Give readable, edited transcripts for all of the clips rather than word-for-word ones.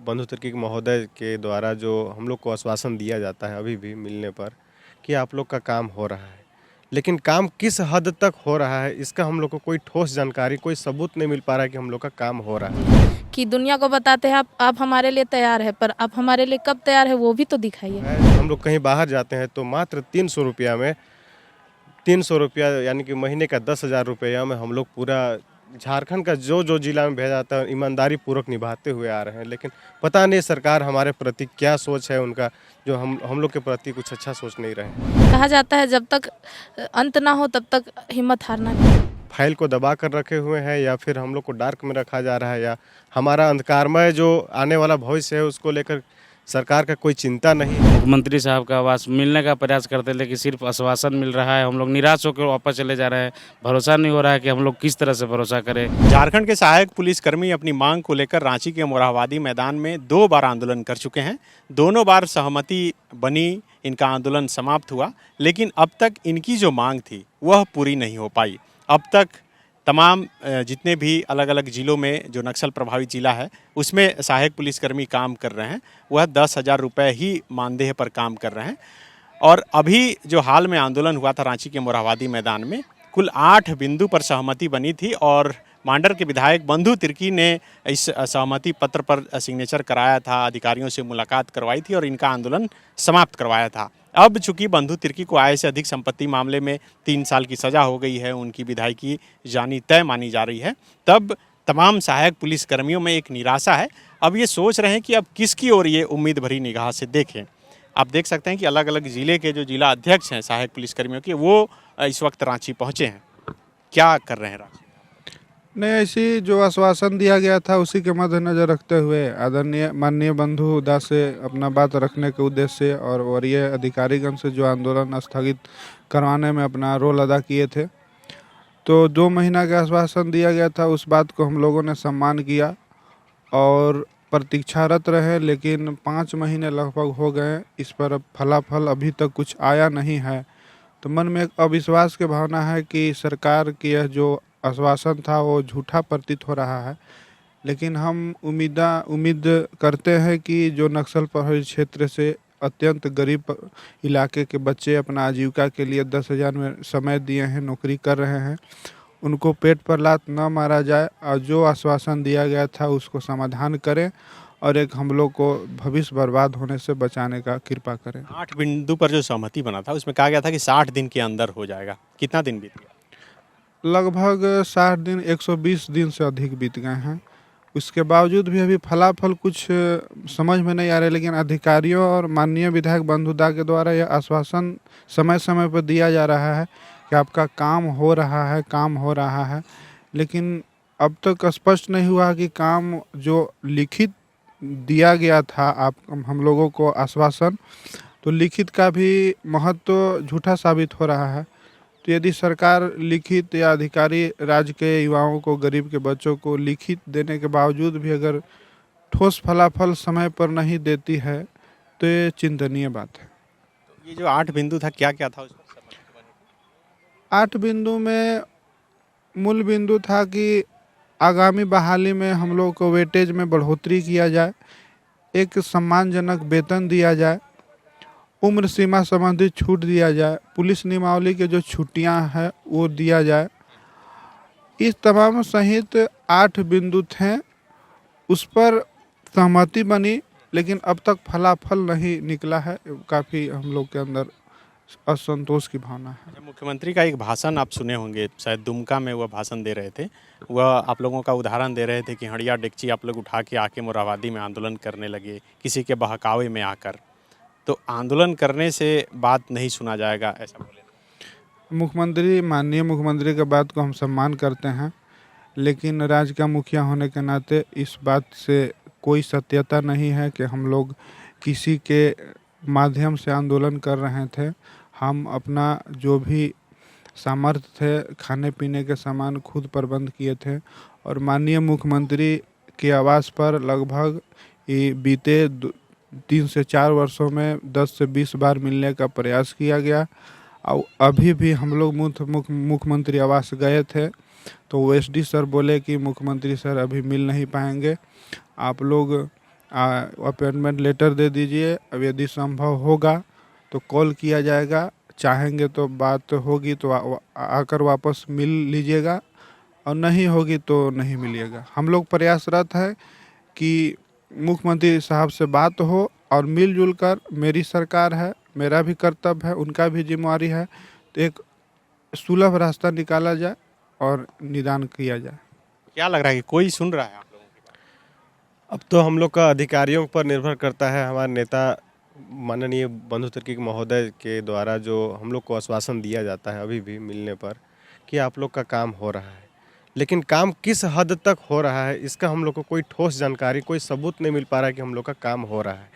बंधु तिर्की महोदय के द्वारा जो हम लोग को आश्वासन दिया जाता है अभी भी मिलने पर कि आप लोग का काम हो रहा है, लेकिन काम किस हद तक हो रहा है इसका हम लोग को कोई ठोस जानकारी, कोई सबूत नहीं मिल पा रहा है कि हम लोग का काम हो रहा है। कि दुनिया को बताते हैं आप हमारे लिए तैयार है, पर आप हमारे लिए कब तैयार है वो भी तो दिखाइए। हम लोग कहीं बाहर जाते हैं तो मात्र 300 रुपया में 300 रुपया यानी कि महीने का 10,000 रुपया में हम लोग पूरा झारखंड का जो जिला में भेजा जाता है ईमानदारी पूर्वक निभाते हुए आ रहे हैं। लेकिन पता नहीं सरकार हमारे प्रति क्या सोच है उनका, जो हम लोग के प्रति कुछ अच्छा सोच नहीं रहे हैं। कहा जाता है जब तक अंत ना हो तब तक हिम्मत हारना नहीं। फाइल को दबा कर रखे हुए हैं या फिर हम लोग को डार्क में रखा जा रहा है, या हमारा अंधकारमय जो आने वाला भविष्य है उसको लेकर सरकार का कोई चिंता नहीं है। मुख्यमंत्री साहब का आवास मिलने का प्रयास करते हैं, लेकिन सिर्फ आश्वासन मिल रहा है। हम लोग निराश होकर वापस चले जा रहे हैं। भरोसा नहीं हो रहा है कि हम लोग किस तरह से भरोसा करें। झारखंड के सहायक पुलिसकर्मी अपनी मांग को लेकर रांची के मोरहाबादी मैदान में 2 बार आंदोलन कर चुके हैं। दोनों बार सहमति बनी, इनका आंदोलन समाप्त हुआ, लेकिन अब तक इनकी जो मांग थी वह पूरी नहीं हो पाई। अब तक तमाम जितने भी अलग अलग ज़िलों में जो नक्सल प्रभावित ज़िला है उसमें सहायक पुलिसकर्मी काम कर रहे हैं, वह 10,000 रुपये ही मानदेय पर काम कर रहे हैं। और अभी जो हाल में आंदोलन हुआ था रांची के मोरहाबादी मैदान में, कुल 8 बिंदु पर सहमति बनी थी और मांडर के विधायक बंधु तिर्की ने इस सहमति पत्र पर सिग्नेचर कराया था, अधिकारियों से मुलाकात करवाई थी और इनका आंदोलन समाप्त करवाया था। अब चूंकि बंधु तिर्की को आय से अधिक संपत्ति मामले में 3 साल की सज़ा हो गई है, उनकी विधायकी जानी तय मानी जा रही है, तब तमाम सहायक पुलिसकर्मियों में एक निराशा है। अब ये सोच रहे हैं कि अब किसकी ओर ये उम्मीद भरी निगाह से देखें। आप देख सकते हैं कि अलग अलग ज़िले के जो जिला अध्यक्ष हैं सहायक पुलिसकर्मियों के, वो इस वक्त रांची पहुँचे हैं। क्या कर रहे हैं रांची? नहीं, ऐसी जो आश्वासन दिया गया था उसी के मद्देनजर रखते हुए आदरणीय माननीय बंधु दास से अपना बात रखने के उद्देश्य से और वरीय अधिकारीगण से जो आंदोलन स्थगित करवाने में अपना रोल अदा किए थे, तो 2 महीना का आश्वासन दिया गया था। उस बात को हम लोगों ने सम्मान किया और प्रतीक्षारत रहे, लेकिन 5 महीने लगभग हो गए, इस पर अब फलाफल अभी तक कुछ आया नहीं है। तो मन में एक अविश्वास की भावना है कि सरकार की यह जो आश्वासन था वो झूठा प्रतीत हो रहा है। लेकिन हम उम्मीद करते हैं कि जो नक्सल प्रभावित क्षेत्र से अत्यंत गरीब इलाके के बच्चे अपना आजीविका के लिए 10,000 में समय दिए हैं, नौकरी कर रहे हैं, उनको पेट पर लात न मारा जाए और जो आश्वासन दिया गया था उसको समाधान करें और एक हम लोग को भविष्य बर्बाद होने से बचाने का कृपा करें। 8 बिंदु पर जो सहमति बना था उसमें कहा गया था कि 60 दिन के अंदर हो जाएगा। कितना दिन बीत गया? लगभग 60 दिन, 120 दिन से अधिक बीत गए हैं। उसके बावजूद भी अभी फलाफल कुछ समझ में नहीं आ रहे, लेकिन अधिकारियों और माननीय विधायक बंधुदा के द्वारा यह आश्वासन समय समय पर दिया जा रहा है कि आपका काम हो रहा है, काम हो रहा है। लेकिन अब तक स्पष्ट नहीं हुआ कि काम जो लिखित दिया गया था आप हम लोगों को आश्वासन, तो लिखित का भी महत्व झूठा साबित हो रहा है। तो यदि सरकार लिखित या अधिकारी राज्य के युवाओं को, गरीब के बच्चों को लिखित देने के बावजूद भी अगर ठोस फलाफल समय पर नहीं देती है तो ये चिंतनीय बात है। ये जो 8 बिंदु था क्या क्या था उसमें? 8 बिंदु में मूल बिंदु था कि आगामी बहाली में हम लोग को वेटेज में बढ़ोतरी किया जाए, एक सम्मानजनक वेतन दिया जाए, उम्र सीमा संबंधी छूट दिया जाए, पुलिस नियमावली के जो छुट्टियां हैं वो दिया जाए। इस तमाम सहित 8 बिंदु थे, उस पर सहमति बनी, लेकिन अब तक फलाफल नहीं निकला है। काफ़ी हम लोग के अंदर असंतोष की भावना है। मुख्यमंत्री का एक भाषण आप सुने होंगे, शायद दुमका में वह भाषण दे रहे थे। वह आप लोगों का उदाहरण दे रहे थे कि हड़िया डेगची आप लोग उठा के आके मोरहाबादी में आंदोलन करने लगे किसी के बहकावे में आकर, तो आंदोलन करने से बात नहीं सुना जाएगा, ऐसा बोले। माननीय मुख्यमंत्री के बात को हम सम्मान करते हैं, लेकिन राज्य का मुखिया होने के नाते इस बात से कोई सत्यता नहीं है कि हम लोग किसी के माध्यम से आंदोलन कर रहे थे। हम अपना जो भी सामर्थ्य थे, खाने पीने के सामान खुद प्रबंध किए थे और माननीय मुख्यमंत्री के आवास पर लगभग बीते 3 से 4 वर्षों में 10 से 20 बार मिलने का प्रयास किया गया। और अभी भी हम लोग मुख्यमंत्री आवास गए थे तो OSD सर बोले कि मुख्यमंत्री सर अभी मिल नहीं पाएंगे, आप लोग अपॉइंटमेंट लेटर दे दीजिए। अब यदि संभव होगा तो कॉल किया जाएगा, चाहेंगे तो बात होगी तो आकर वापस मिल लीजिएगा, और नहीं होगी तो नहीं मिलिएगा। हम लोग प्रयासरत है कि मुख्यमंत्री साहब से बात हो और मिलजुल कर, मेरी सरकार है, मेरा भी कर्तव्य है, उनका भी जिम्मेवारी है, तो एक सुलभ रास्ता निकाला जाए और निदान किया जाए। क्या लग रहा है कि कोई सुन रहा है आप लोगों की बात? अब तो हम लोग का अधिकारियों पर निर्भर करता है। हमारे नेता माननीय बंधु तिर्की महोदय के द्वारा जो हम लोग को आश्वासन दिया जाता है अभी भी मिलने पर कि आप लोग का काम हो रहा है, लेकिन काम किस हद तक हो रहा है इसका हम लोग को कोई ठोस जानकारी, कोई सबूत नहीं मिल पा रहा है कि हम लोग का काम हो रहा है।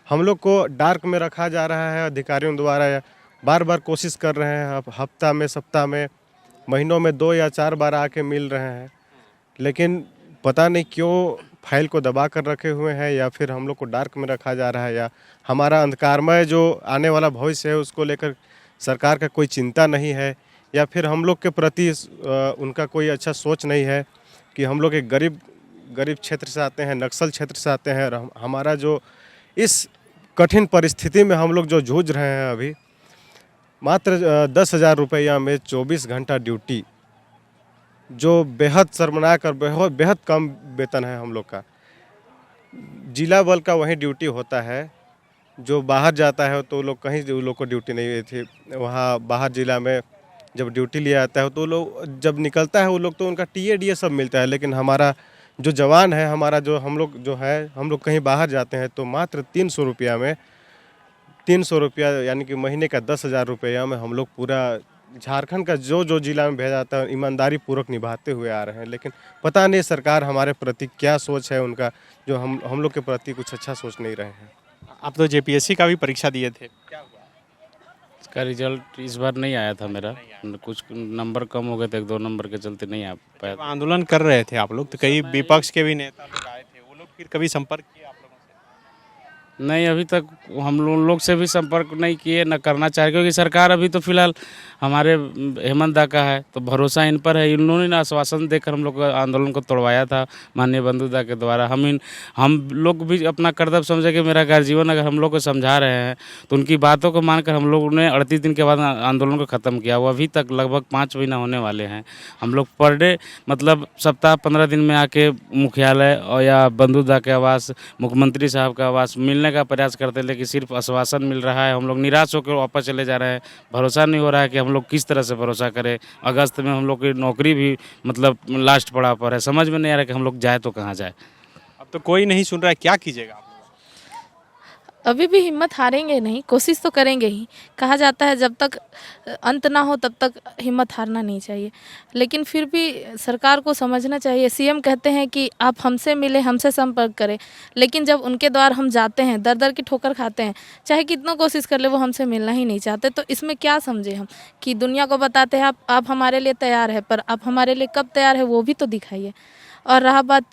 हम लोग को डार्क में रखा जा रहा है अधिकारियों द्वारा। बार बार कोशिश कर रहे हैं, हफ्ता में, सप्ताह में, महीनों में 2 या 4 बार आके मिल रहे हैं, लेकिन पता नहीं क्यों फाइल को दबा कर रखे हुए हैं, या फिर हम लोग को डार्क में रखा जा रहा है, या हमारा अंधकारमय जो आने वाला भविष्य है उसको लेकर सरकार का कोई चिंता नहीं है, या फिर हम लोग के प्रति उनका कोई अच्छा सोच नहीं है कि हम लोग एक गरीब क्षेत्र से आते हैं, नक्सल क्षेत्र से आते हैं, और हमारा जो इस कठिन परिस्थिति में हम लोग जो जूझ रहे हैं अभी, मात्र 10,000 रुपया में 24 घंटा ड्यूटी, जो बेहद शर्मनाक और बेहद कम वेतन है हम लोग का। जिला बल का वहीं ड्यूटी होता है, जो बाहर जाता है तो लोग कहीं जो लोग को ड्यूटी नहीं थी, वहाँ बाहर जिला में जब ड्यूटी लिया जाता है तो लोग जब निकलता है वो लोग तो उनका टीए सब मिलता है, लेकिन हमारा जो जवान है, हमारा जो हम लोग कहीं बाहर जाते हैं तो मात्र 300 रुपया में 300 रुपया यानी कि महीने का 10,000 रुपया में हम लोग पूरा झारखंड का जो जिला में भेजा जाता है ईमानदारी पूर्वक निभाते हुए आ रहे हैं। लेकिन पता नहीं सरकार हमारे प्रति क्या सोच है उनका, जो हम लोग के प्रति कुछ अच्छा सोच नहीं रहे हैं। आप तो जेपीएससी का भी परीक्षा दिए थे, क्या हुआ? इसका रिजल्ट इस बार नहीं आया था मेरा, कुछ नंबर कम हो गए थे, 1-2 नंबर के चलते नहीं आ पाया। जब आंदोलन कर रहे थे आप लोग तो कई विपक्ष के भी नेता लोग आए थे, वो लोग फिर कभी संपर्क किए आप लोगों से? नहीं, अभी तक हम लोग से भी संपर्क नहीं किए, न करना चाहे, क्योंकि सरकार अभी तो फिलहाल हमारे हेमंत दा का है, तो भरोसा इन पर है। इन्होंने ना आश्वासन देकर हम लोग का आंदोलन को तोड़वाया था माननीय बंधु दा के द्वारा। हम लोग भी अपना कर्तव्य समझे कि मेरा गर्जीवन अगर हम लोग को समझा रहे हैं तो उनकी बातों को मानकर हम लोग ने 38 दिन के बाद आंदोलन को ख़त्म किया। वो अभी तक लगभग 5 महीना होने वाले हैं। हम लोग पर डे मतलब सप्ताह 15 दिन में आके मुख्यालय और या बंधु दा के आवास, मुख्यमंत्री साहब का आवास मिलने का प्रयास करते, लेकिन सिर्फ आश्वासन मिल रहा है। हम लोग निराश होकर वापस चले जा रहे हैं। भरोसा नहीं हो रहा है कि हम लोग किस तरह से भरोसा करें। अगस्त में हम लोग की नौकरी भी मतलब लास्ट पड़ाव पर है, समझ में नहीं आ रहा कि हम लोग जाए तो कहाँ जाए। अब तो कोई नहीं सुन रहा है, क्या कीजिएगा आप लोग? अभी भी हिम्मत हारेंगे नहीं, कोशिश तो करेंगे ही। कहा जाता है जब तक अंत ना हो तब तक हिम्मत हारना नहीं चाहिए, लेकिन फिर भी सरकार को समझना चाहिए। सीएम कहते हैं कि आप हमसे मिले, हमसे संपर्क करें, लेकिन जब उनके द्वार हम जाते हैं, दर दर की ठोकर खाते हैं, चाहे कितना कोशिश कर ले वो हमसे मिलना ही नहीं चाहते। तो इसमें क्या समझे हम कि दुनिया को बताते हैं आप हमारे लिए तैयार है, पर आप हमारे लिए कब तैयार है वो भी तो दिखाइए। और रहा बात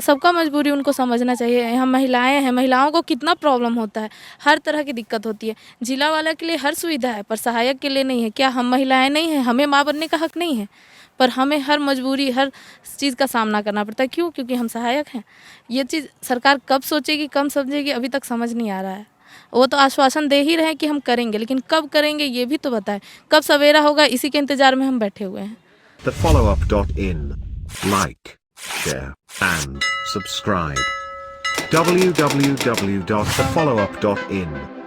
सबका मजबूरी उनको समझना चाहिए। हम महिलाएं हैं, महिलाओं को कितना प्रॉब्लम होता है, हर तरह की दिक्कत होती है। जिला वाला के लिए हर सुविधा है पर सहायक के लिए नहीं है। क्या हम महिलाएं नहीं हैं? हमें माँ बनने का हक नहीं है? पर हमें हर मजबूरी, हर चीज़ का सामना करना पड़ता है। क्यों? क्योंकि हम सहायक हैं। ये चीज़ सरकार कब सोचेगी, कब समझेगी, अभी तक समझ नहीं आ रहा है। वो तो आश्वासन दे ही रहे हैं कि हम करेंगे, लेकिन कब करेंगे ये भी तो बताएं। कब सवेरा होगा इसी के इंतजार में हम बैठे हुए हैं। TheFollowUp.in. Like, share, and subscribe. www.thefollowup.in